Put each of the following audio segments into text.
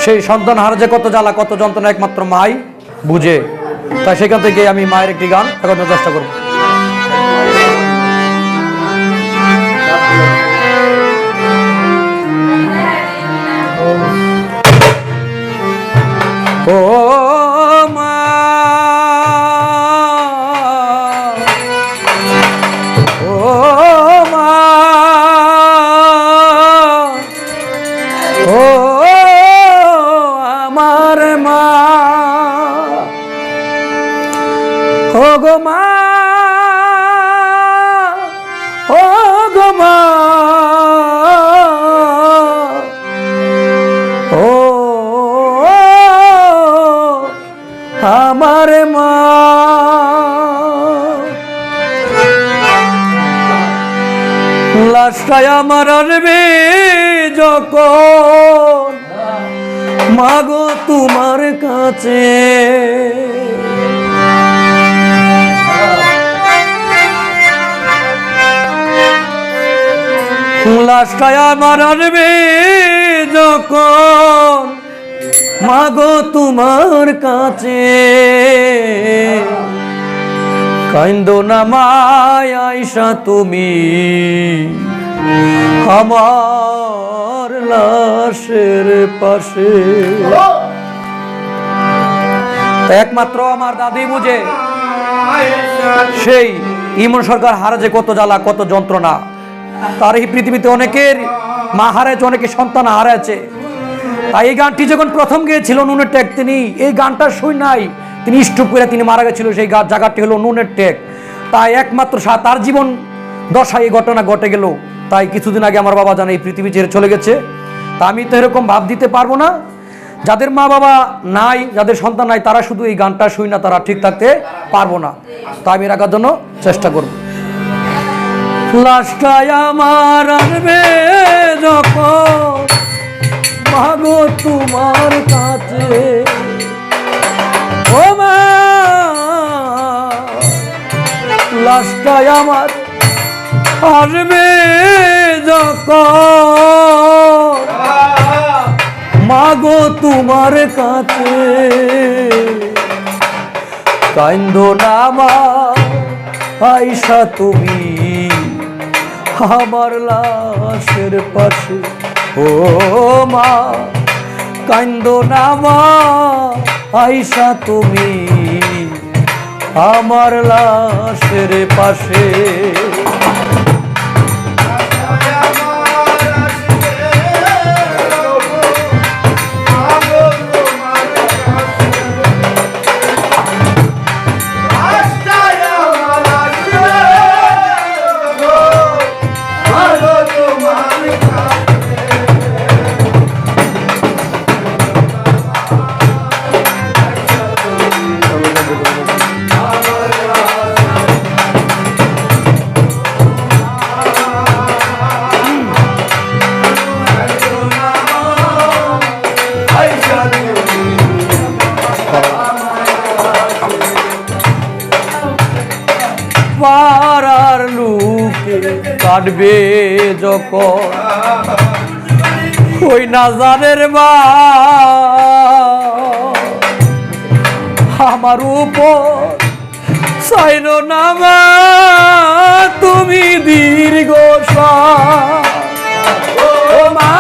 সেই সন্তান হারা যে কত জ্বালা কত যন্ত্রণা একমাত্র মাই বুঝে। তাই সেখান থেকে আমি মায়ের একটি গান এখন চেষ্টা করব। ও মা, ও মা, ও আমার মা, ও গো মা, ও গো মা, ও আমার মা। লাশটায় আমার আসবে যখন মাগো তোমার কাছে, লাশটায় আমার আসবে যখন মাগো তোমার কাছে, কাইন্দো না মায় আইসা তুমি আমার লাশের পাশে। একমাত্র আমার দাদি বুঝে সেই ইমন সরকার হারা যে কত জ্বালা কত যন্ত্রণা। তার এই পৃথিবীতে অনেকের মা হারাইছে, অনেকে সন্তান হারাইছে। তাই এই গানটি যখন প্রথম গেয়েছিল নুনের টেক, তিনি এই গানটা শুই নাই, তিনি স্ট্রোক করে তিনি মারা গেছিল। সেই জায়গাটি হলো নুনের টেক। তাই একমাত্র তার জীবন দশায় এই ঘটনা ঘটে গেল। তাই কিছুদিন আগে আমার বাবা জানে এই পৃথিবী ছেড়ে চলে গেছে। তা আমি তো এরকম ভাব দিতে পারবো না। যাদের মা বাবা নাই, যাদের সন্তান নাই, তারা শুধু এই গানটা শুই না, তারা ঠিক থাকতে পারবো না। তাই আমি রাখার জন্য চেষ্টা করব। লাশটায় আমার আসবে যখন মাগো তোমার কাছে, ও মা, লাশটায় আমার আসবে যখন মাগো তোমার কাছে, কাইন্দো না মা আইসা তুমি আমার লাশের পাশে। ও মা, কাইন্দো না মা আইসা তুমি আমার লাশের পাশে। পাড়ার লোকে কাটবে যখন ওই নাজারের মা আমার উপর চাইলো না মা তুমি দীর্ঘশ্বাস। ও মা,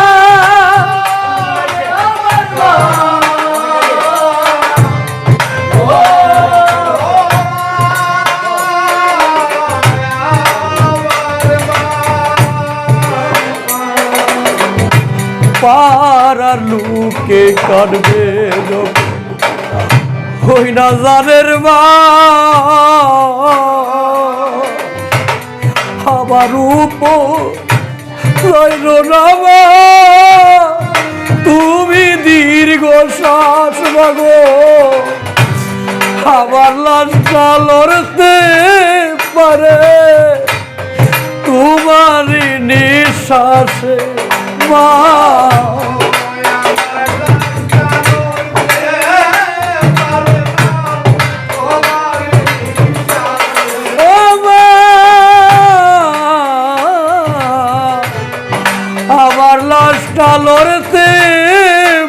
পাড়ার লোকে কাটবে ওই নাজারের মা আমার উপর রইলো না মা তুমি দীর্ঘশ্বাস মাগো আমার লাশটা লড়তে পারে তোমার নিঃশ্বাসে মা। আমার লাশটা লড়তে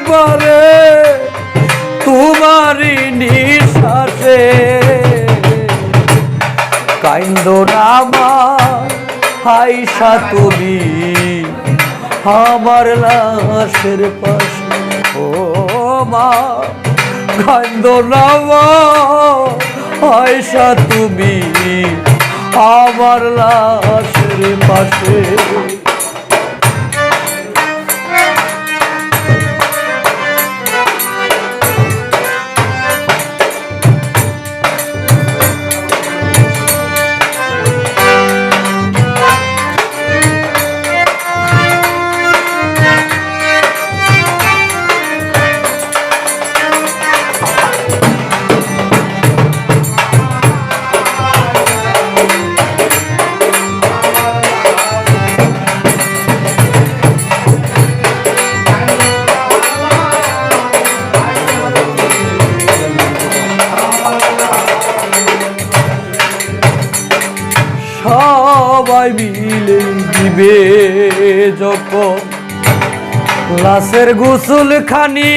পারে আয়সা তুমি আমার লাশের পাশে। ও মা কান্দো না মা, আয়সা তুমি আমার লাশের পাশে। সবাই মিলে দিবে যখন লাশের গোসল খানি,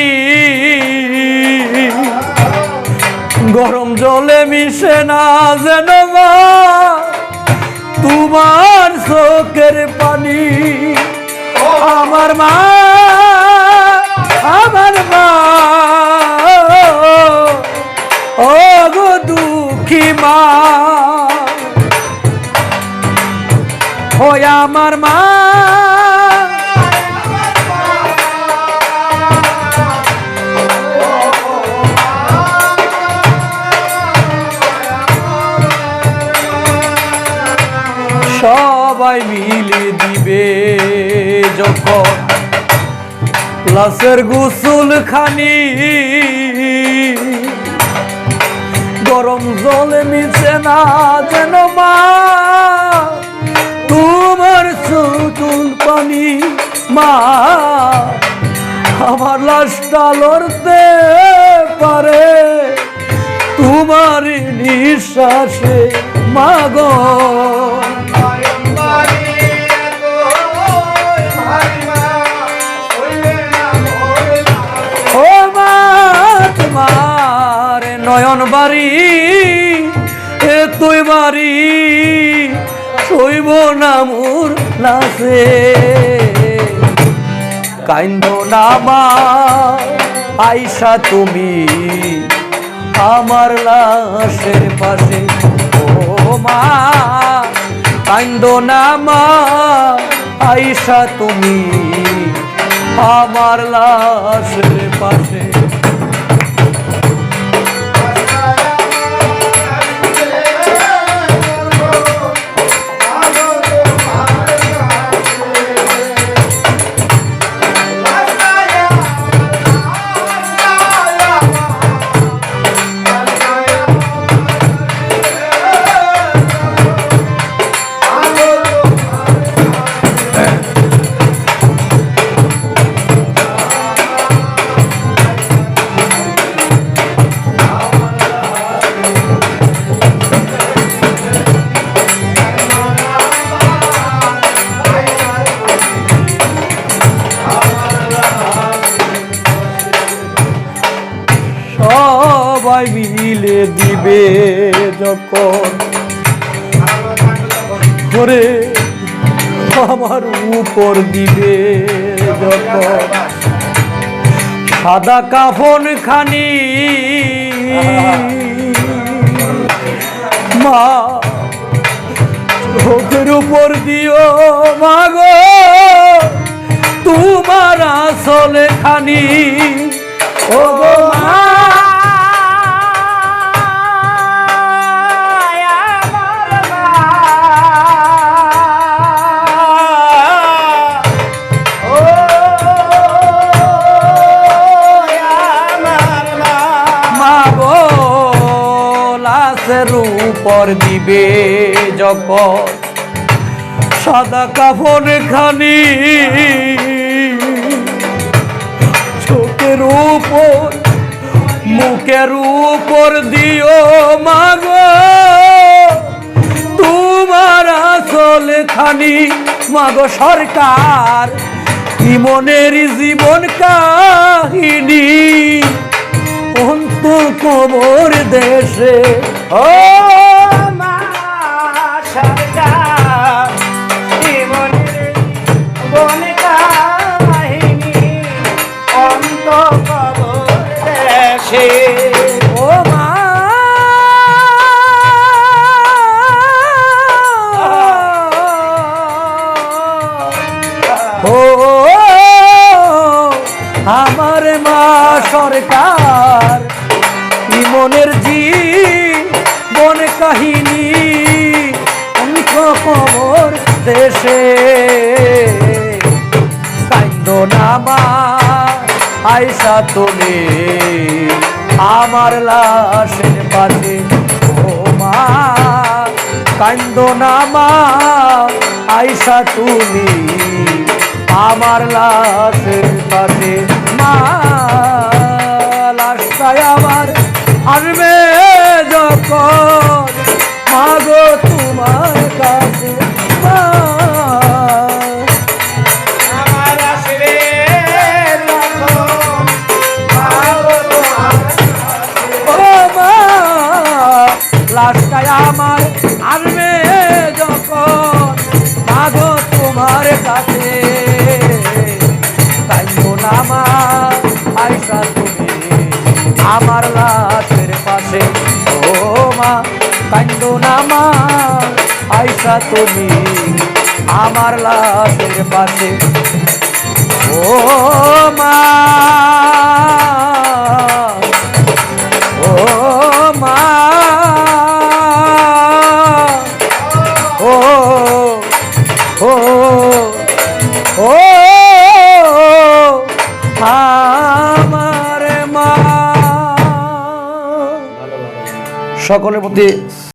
গরম জলে মিশে না যেন মা তোমার চোখের পানি। আমার মা, আমার মা, ও গো দুঃখী মা, ও আমার মা, সবাই মিলে দিবে যখন লাশের গোসল খানি, গরম জলে মিশে না যেন মা তোমার চোখের পানি। মা আমার লাশটা লড়তে পারে তোমার নিঃশ্বাসে মা গো। ও মা তোমার নয়ন বাড়ি তুই বাড়ি শৈব না মোর লাশে। কাইন্দো না মা, আয়সা তুমি আমার লাশের পাশে। ও মা কাইন্দো না মা, আয়সা তুমি আমার লাশের পাশে। সবাই মিলে দিবে যখন করে আমার উপর দিবে যখন সাদা কাফন খানি, মা চোখের উপর দিও মা গো তোমার আসলে খানি। ও গো মা, উপর দিবে যখন সাদা কাফন খানি, চোখের উপর মুখের উপর দিও মাগো তোমার আসল খানি। মাগো সরকার ইমনের জীবন কাহিনী অন্ত কবর দেশে। ও মা সরকার লাশে ও মা ও আমার মা সরকার ইমনের জীবন কাহিনী অঙ্ক কবর দেশে কাইন্দো না মা আয়সা তুমি আমার লাশের পাশে ও মা কাইন্দো না মা আয়সা তুমি আমার লাশের পাশে মা লাশটাই আমার আসবে যখন মাগো তোমার কাছে মা আমার আসবে যখন মাগো তোমার ও মা লাশটাই আমার আসবে যখন মাগো তোমার কাছে কাইন্দো না মা আয়সা তুমি আমার লাশের পাশে ও মা কাইন্দো না মা আয়সা তুমি আমার লাশের পাশে ও মা ও মা ও ও ও আমার মা সকলের প্রতি